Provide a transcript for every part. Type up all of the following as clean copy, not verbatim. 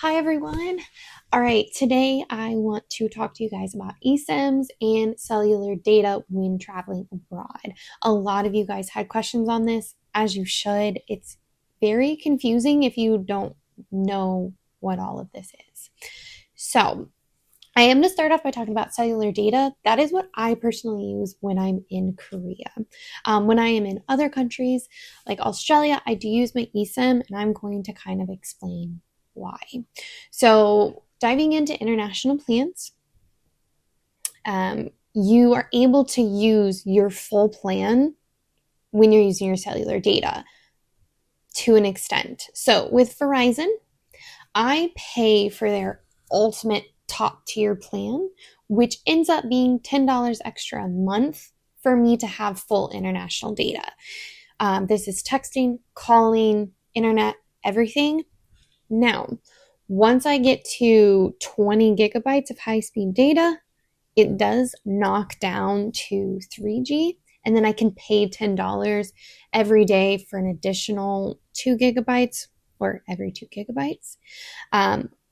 Hi everyone. All right, today I want to talk to you guys about Esims and cellular data when traveling abroad. A lot of you guys had questions on this, as you should. It's very confusing if you don't know what all of this is. So, I am going to start off by talking about cellular data. That is what I personally use when I'm in Korea. When I am in other countries like Australia, I do use my eSIM, and I'm going to kind of explain why. So, diving into international plans, you are able to use your full plan when you're using your cellular data to an extent. So, with Verizon, I pay for their ultimate top tier plan, which ends up being $10 extra a month for me to have full international data. This is texting, calling, internet, everything. Now, once I get to 20 gigabytes of high speed data, it does knock down to 3G, and then I can pay $10 every day for an additional 2 gigabytes or every 2 gigabytes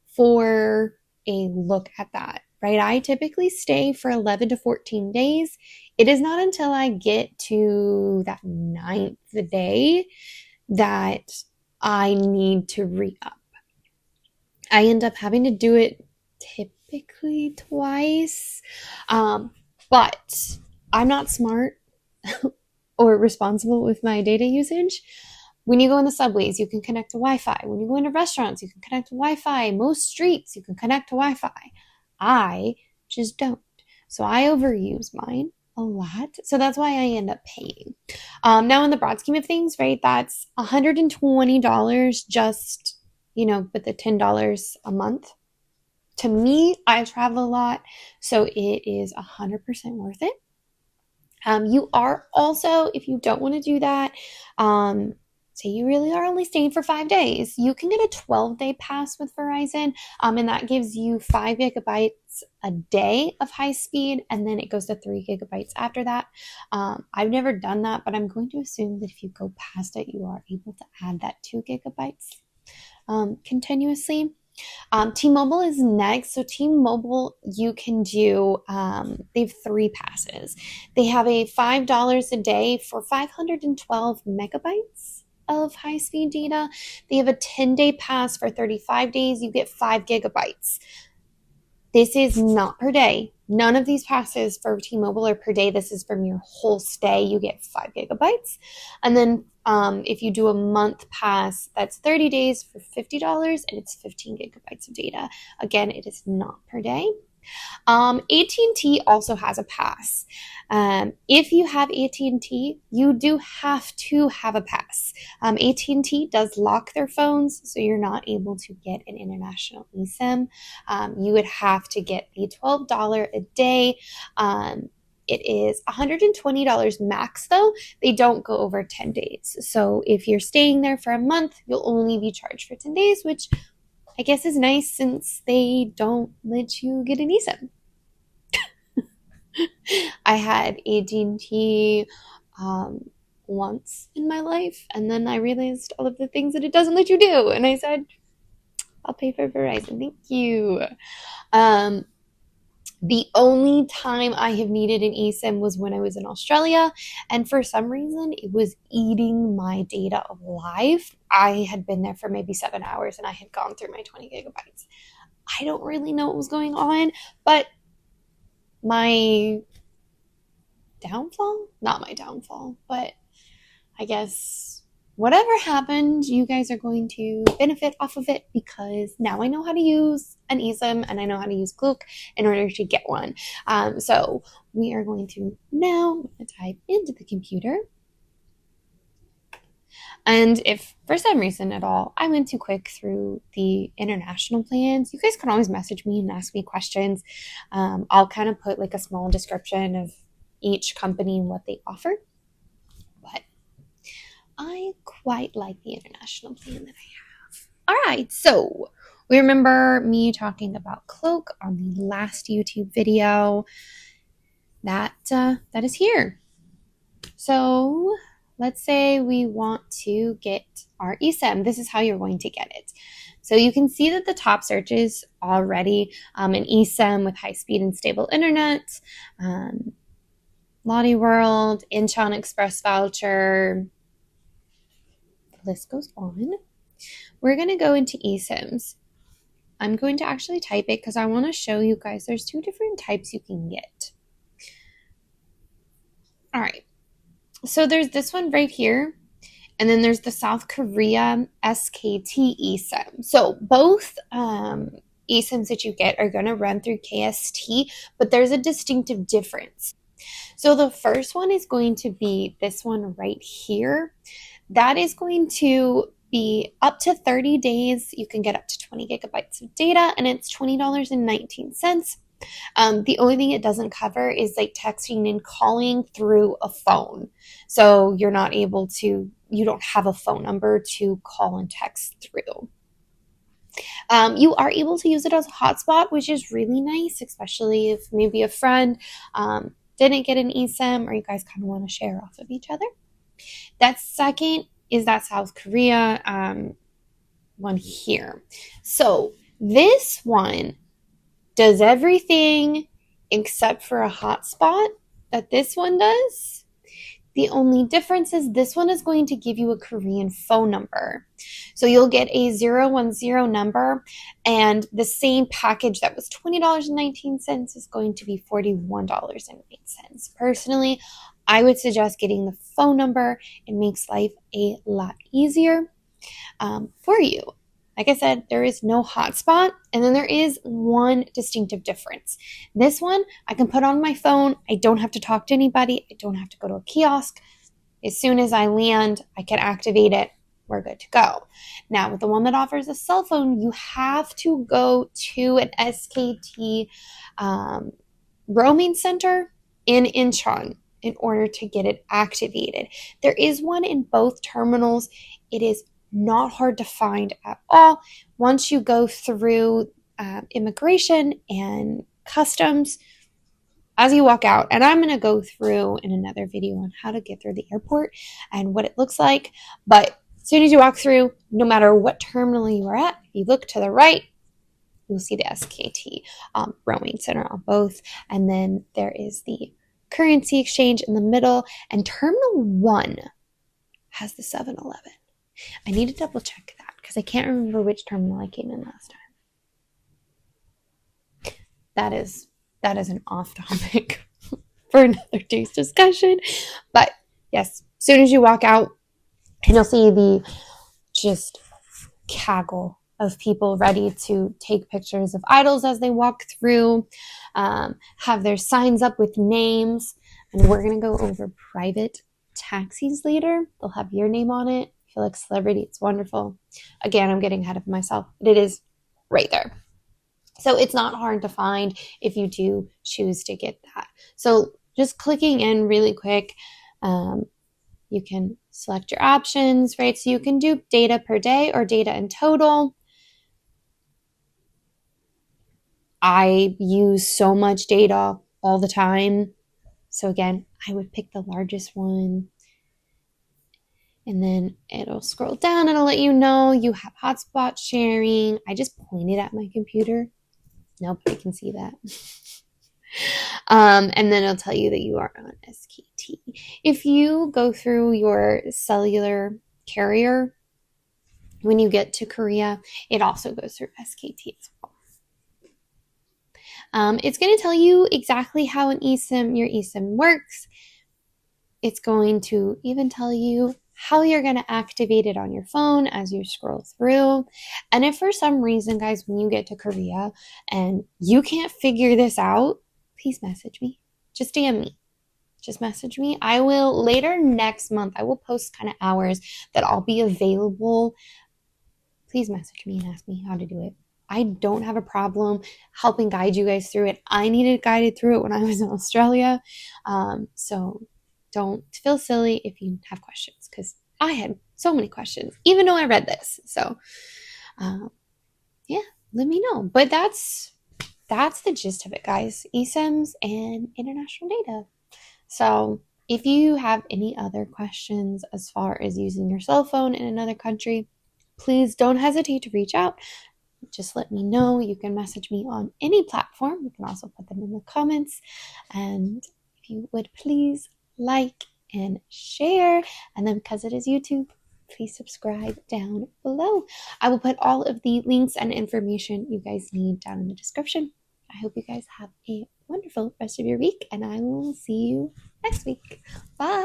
for a look at that, right? I typically stay for 11 to 14 days. It is not until I get to that 9th day that I need to re-up. I end up having to do it typically twice, but I'm not smart or responsible with my data usage. When you go in the subways, you can connect to Wi-Fi. When you go into restaurants, you can connect to Wi-Fi. Most streets, you can connect to Wi-Fi. I just don't. So I overuse mine a lot. So that's why I end up paying. Now, in the broad scheme of things, right, that's $120 just, with the $10 a month. To me, I travel a lot, so it is 100% worth it. You are also, if you don't want to do that, say you really are only staying for 5 days, you can get a 12-day pass with Verizon, and that gives you 5 gigabytes a day of high speed, and then it goes to 3 gigabytes after that. I've never done that, but I'm going to assume that if you go past it, you are able to add that 2 gigabytes continuously. Tmobile is next. So Tmobile, you can do, they have 3 passes. They have a $5 a day for 512 megabytes of high-speed data. They have a 10-day pass for 35 days. You get 5 gigabytes. This is not per day. None of these passes for T-Mobile are per day. This is from your whole stay. You get 5 gigabytes. And then if you do a month pass, that's 30 days for $50, and it's 15 gigabytes of data. Again, it is not per day. AT&T also has a pass. If you have AT&T, you do have to have a pass. AT&T does lock their phones, so you're not able to get an international eSIM. You would have to get the $12 a day. It is $120 max, though. They don't go over 10 days. So if you're staying there for a month, you'll only be charged for 10 days, which I guess is nice since they don't let you get an eSIM. I had AT&T once in my life, and then I realized all of the things that it doesn't let you do, and I said, I'll pay for Verizon. Thank you. The only time I have needed an eSIM was when I was in Australia, and for some reason, it was eating my data alive. I had been there for maybe 7 hours, and I had gone through my 20 gigabytes. I don't really know what was going on, but my downfall? Not my downfall, but I guess whatever happened, you guys are going to benefit off of it because now I know how to use an eSIM and I know how to use Klook in order to get one. So we are going to now type into the computer. And if for some reason at all I went too quick through the international plans, you guys can always message me and ask me questions. I'll kind of put like a small description of each company and what they offer. But I quite like the international plan that I have. All right, so we remember me talking about Cloak on the last YouTube video. That is here. So let's say we want to get our eSIM. This is how you're going to get it. So you can see that the top searches already, an eSIM with high-speed and stable internet, Lottie World, Incheon Express voucher, the list goes on. We're going to go into eSIMs. I'm going to actually type it because I want to show you guys there's two different types you can get. All right. So there's this one right here, and then there's the South Korea SKT eSIM. So both eSIMs that you get are going to run through KST, but there's a distinctive difference. So the first one is going to be this one right here. That is going to be up to 30 days. You can get up to 20 gigabytes of data, and it's $20.19. The only thing it doesn't cover is like texting and calling through a phone. So you're not able to, you don't have a phone number to call and text through. You are able to use it as a hotspot, which is really nice, especially if maybe a friend didn't get an eSIM or you guys kind of want to share off of each other. That second is that South Korea one here. So this one does everything except for a hotspot that this one does. The only difference is this one is going to give you a Korean phone number. So you'll get a 010 number, and the same package that was $20.19 is going to be $41.08. Personally, I would suggest getting the phone number. It makes life a lot easier for you. Like I said, there is no hotspot, and then there is one distinctive difference. This one, I can put on my phone. I don't have to talk to anybody. I don't have to go to a kiosk. As soon as I land, I can activate it. We're good to go. Now, with the one that offers a cell phone, you have to go to an SKT roaming center in Incheon in order to get it activated. There is one in both terminals. It is not hard to find at all. Once you go through immigration and customs, as you walk out, and I'm going to go through in another video on how to get through the airport and what it looks like, but as soon as you walk through, no matter what terminal you are at, if you look to the right, you'll see the SKT roaming center on both, and then there is the currency exchange in the middle, and Terminal 1 has the 7-Eleven. I need to double check that because I can't remember which terminal I came in last time. That is an off topic for another day's discussion. But yes, as soon as you walk out, and you'll see the just gaggle of people ready to take pictures of idols as they walk through, have their signs up with names, and we're going to go over private taxis later. They'll have your name on it. I feel like a celebrity. It's wonderful. Again, I'm getting ahead of myself, but it is right there. So it's not hard to find if you do choose to get that. So just clicking in really quick, you can select your options, right? So you can do data per day or data in total. I use so much data all the time. So again, I would pick the largest one. And then it'll scroll down and it'll let you know you have hotspot sharing. I just pointed at my computer. Nobody can see that. And then it'll tell you that you are on SKT. If you go through your cellular carrier, when you get to Korea, it also goes through SKT as well. It's going to tell you exactly how your eSIM works. It's going to even tell you how you're going to activate it on your phone as you scroll through. And if for some reason, guys, when you get to Korea and you can't figure this out, please message me. Just DM me. Just message me. I will later next month, I will post kind of hours that I'll be available. Please message me and ask me how to do it. I don't have a problem helping guide you guys through it. I needed guided through it when I was in Australia. So don't feel silly if you have questions, because I had so many questions, even though I read this. So yeah, let me know. But that's the gist of it, guys. eSIMs and international data. So if you have any other questions as far as using your cell phone in another country, please don't hesitate to reach out. Just let me know. You can message me on any platform. You can also put them in the comments. And if you would please like and share, and then because it is YouTube, please subscribe down below. I will put all of the links and information you guys need down in the description. I hope you guys have a wonderful rest of your week, and I will see you next week. Bye.